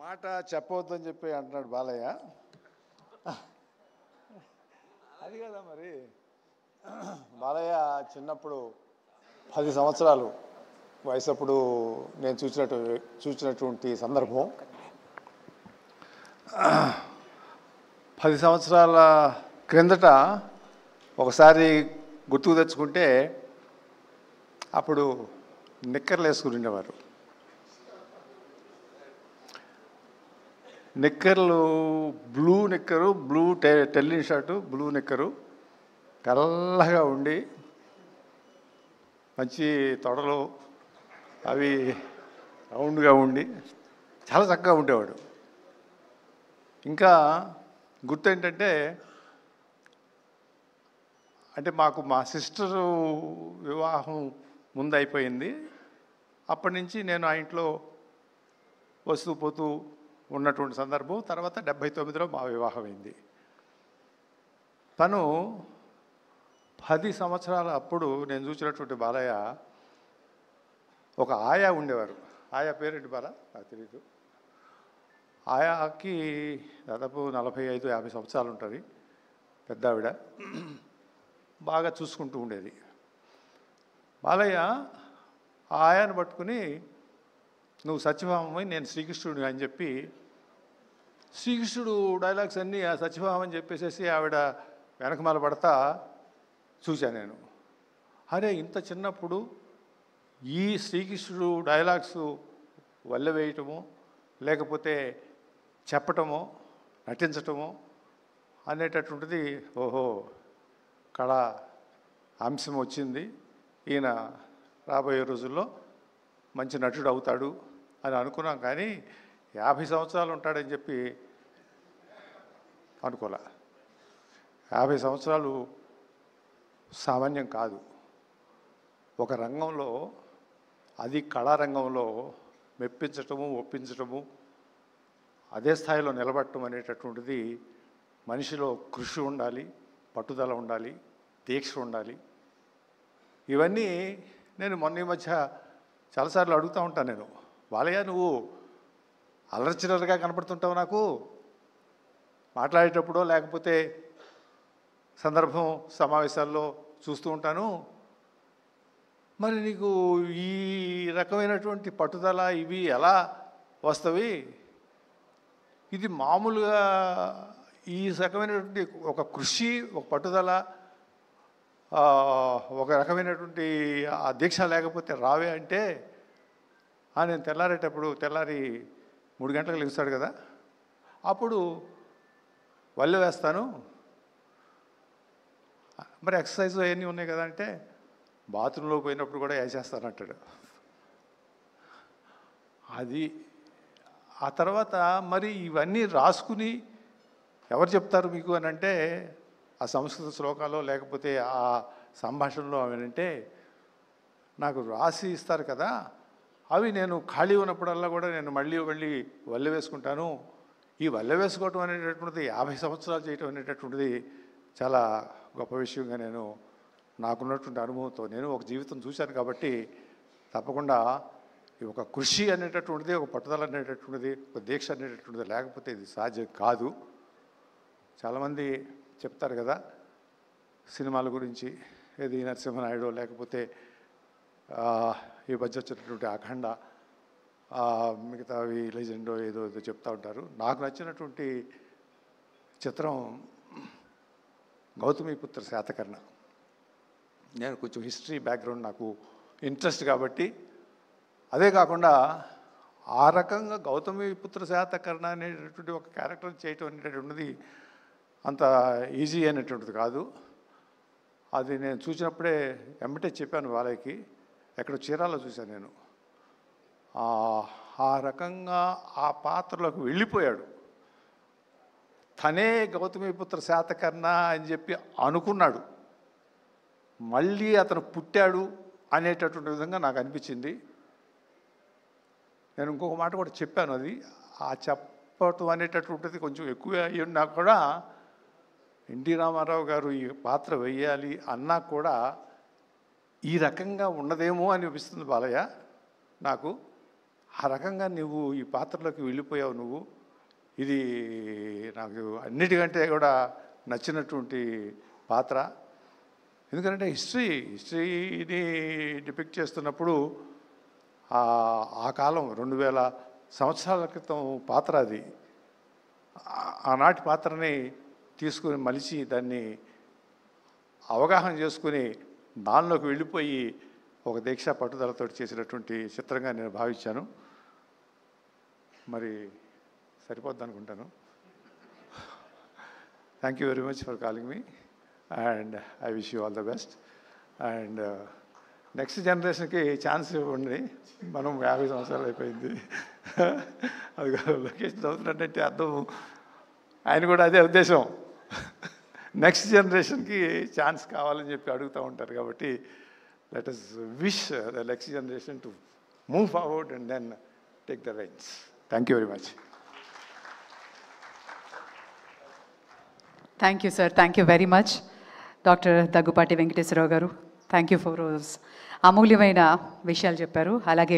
మాట చెప్పవద్దని చెప్పి అంటున్నాడు బాలయ్య. అది కదా మరి. బాలయ్య చిన్నప్పుడు 10 సంవత్సరాలు వయసప్పుడు నేను చూసినటువంటి సందర్భం 10 సంవత్సరాల క్రిందట ఒకసారి గుర్తుకు తెచ్చుకుంటే అప్పుడు నిక్కర్లు వేసుకుని ఉండేవారు. నిక్కర్లు బ్లూ నిక్కరు, బ్లూ టెల్లిన్ షర్టు, బ్లూ నిక్కరు, తెల్లగా ఉండి మంచి తొడలు అవి రౌండ్గా ఉండి చాలా చక్కగా ఉండేవాడు. ఇంకా గుర్తు ఏంటంటే, మాకు మా సిస్టరు వివాహం ముందు అయిపోయింది. అప్పటి నుంచి నేను ఆ ఇంట్లో వస్తూ పోతూ ఉన్నటువంటి సందర్భం. తర్వాత 79లో మా వివాహం అయింది. తను 10 సంవత్సరాల అప్పుడు నేను చూసినటువంటి బాలయ్య ఒక ఆయా ఉండేవారు. ఆయా పేరేంటి బాల నాకు తెలీదు. ఆయాకి దాదాపు 45-50 సంవత్సరాలు ఉంటుంది. పెద్ద ఆవిడ బాగా చూసుకుంటూ ఉండేది. బాలయ్య ఆ ఆయాను పట్టుకుని నువ్వు సత్యభామని నేను శ్రీకృష్ణుడు అని చెప్పి శ్రీకృష్ణుడు డైలాగ్స్ అన్నీ ఆ సత్యభామ అని చెప్పేసేసి ఆవిడ వెనకమాల పడతా చూశాను నేను. అరే ఇంత చిన్నప్పుడు ఈ శ్రీకృష్ణుడు డైలాగ్స్ వల్ల వేయటము లేకపోతే చెప్పటమో నటించటమో అనేటటువంటిది ఓహో కళ అంశం వచ్చింది, ఈయన రాబోయే రోజుల్లో మంచి నటుడు అవుతాడు అని అనుకున్నాం. కానీ 50 సంవత్సరాలు ఉంటాడని చెప్పి అనుకోలే. 50 సంవత్సరాలు సామాన్యం కాదు. ఒక రంగంలో, అది కళారంగంలో మెప్పించటము ఒప్పించటము అదే స్థాయిలో నిలబడటం అనేటటువంటిది మనిషిలో కృషి ఉండాలి, పట్టుదల ఉండాలి, దీక్ష ఉండాలి. ఇవన్నీ నేను మొన్న ఈ మధ్య చాలాసార్లు అడుగుతూ ఉంటాను. నేను బాలయ్య నువ్వు అల్లరిచిల్లరగా కనపడుతుంటావు నాకు మాట్లాడేటప్పుడో లేకపోతే సందర్భం సమావేశాల్లో చూస్తూ ఉంటాను. మరి నీకు ఈ రకమైనటువంటి పట్టుదల ఇవి ఎలా వస్తవి? ఇది మామూలుగా ఈ రకమైనటువంటి ఒక కృషి, ఒక పట్టుదల, ఒక రకమైనటువంటి ఆ దీక్ష లేకపోతే రావే అంటే నేను తెల్లారి 3 గంటలకు లెగుస్తాడు కదా, అప్పుడు వల్లె వేస్తాను. మరి ఎక్సర్సైజ్ అవన్నీ ఉన్నాయి కదా అంటే బాత్రూంలో పోయినప్పుడు కూడా వేసేస్తానంటాడు. అది ఆ తర్వాత మరి ఇవన్నీ రాసుకుని ఎవరు చెప్తారు మీకు అని అంటే ఆ సంస్కృత శ్లోకాలు లేకపోతే ఆ సంభాషణలో అవేనంటే నాకు రాసి ఇస్తారు కదా, అవి నేను ఖాళీ ఉన్నప్పుడల్లా కూడా నేను మళ్ళీ వల్లె వేసుకుంటాను. ఈ వల్లె వేసుకోవటం అనేటటువంటిది 50 సంవత్సరాలు చేయటం అనేటటువంటిది చాలా గొప్ప విషయంగా నేను నాకున్నటువంటి అనుభవంతో నేను ఒక జీవితం చూశాను. కాబట్టి తప్పకుండా ఈ ఒక కృషి అనేటటువంటిది, ఒక పట్టుదల అనేటటువంటిది, ఒక దీక్ష అనేటటువంటిది లేకపోతే ఇది సాధ్యం కాదు. చాలామంది చెప్తారు కదా సినిమాల గురించి, ఏది నరసింహనాయుడు లేకపోతే ఈ మధ్య వచ్చినటువంటి అఖండ, మిగతావి లెజెండో ఏదో చెప్తూ ఉంటారు. నాకు నచ్చినటువంటి చిత్రం గౌతమిపుత్ర శాతకర్ణ. నేను కొంచెం హిస్టరీ బ్యాక్గ్రౌండ్ నాకు ఇంట్రెస్ట్ కాబట్టి, అదే కాకుండా ఆ రకంగా గౌతమిపుత్ర శాతకర్ణ అనేటటువంటి ఒక క్యారెక్టర్ చేయటం అనేటటువంటిది అంత ఈజీ అనేటువంటిది కాదు. అది నేను చూసినప్పుడే వెంబటే చెప్పాను వాళ్ళకి. ఎక్కడో చీరాల్లో చూశాను నేను. ఆ రకంగా ఆ పాత్రలోకి వెళ్ళిపోయాడు. తనే గౌతమిపుత్ర శాతకర్ణ అని చెప్పి అనుకున్నాడు. మళ్ళీ అతను పుట్టాడు అనేటటువంటి విధంగా నాకు అనిపించింది. నేను ఇంకొక మాట కూడా చెప్పాను. అది ఆ చెప్పటం అనేటటువంటిది కొంచెం ఎక్కువ అయ్యున్నా కూడా ఎన్టీ రామారావు గారు ఈ పాత్ర వేయాలి అన్నా కూడా ఈ రకంగా ఉన్నదేమో అనిపిస్తుంది బాలయ్య నాకు. ఆ రకంగా నువ్వు ఈ పాత్రలోకి వెళ్ళిపోయావు నువ్వు. ఇది నాకు అన్నిటికంటే కూడా నచ్చినటువంటి పాత్ర. ఎందుకంటే హిస్టరీని డిపిక్ట్ చేస్తున్నప్పుడు ఆ కాలం 2000 సంవత్సరాల క్రితం పాత్ర అది. ఆనాటి పాత్రని తీసుకుని మలిచి దాన్ని అవగాహన చేసుకుని దానిలోకి వెళ్ళిపోయి ఒక దీక్ష పట్టుదలతో చేసినటువంటి చిత్రంగా నేను భావించాను. మరి సరిపోద్ది అనుకుంటాను. Thank you very much for calling me and I wish you all the best. And next జనరేషన్కి ఛాన్స్ ఇవ్వండి. మనం 50 సంవత్సరాలు అయిపోయింది. అది లొకేషన్ అవుతున్నట్టే అర్థం. ఆయన కూడా అదే ఉద్దేశం, నెక్స్ట్ జనరేషన్కి ఛాన్స్ కావాలని చెప్పి అడుగుతూ ఉంటారు. కాబట్టి let us wish the next generation to move forward and then take the reins. Thank you very much. Thank you sir, thank you very much. Doctor Daggubati Venkateswara Rao గారు, థ్యాంక్ యూ ఫర్ అమూల్యమైన విషయాలు చెప్పారు. అలాగే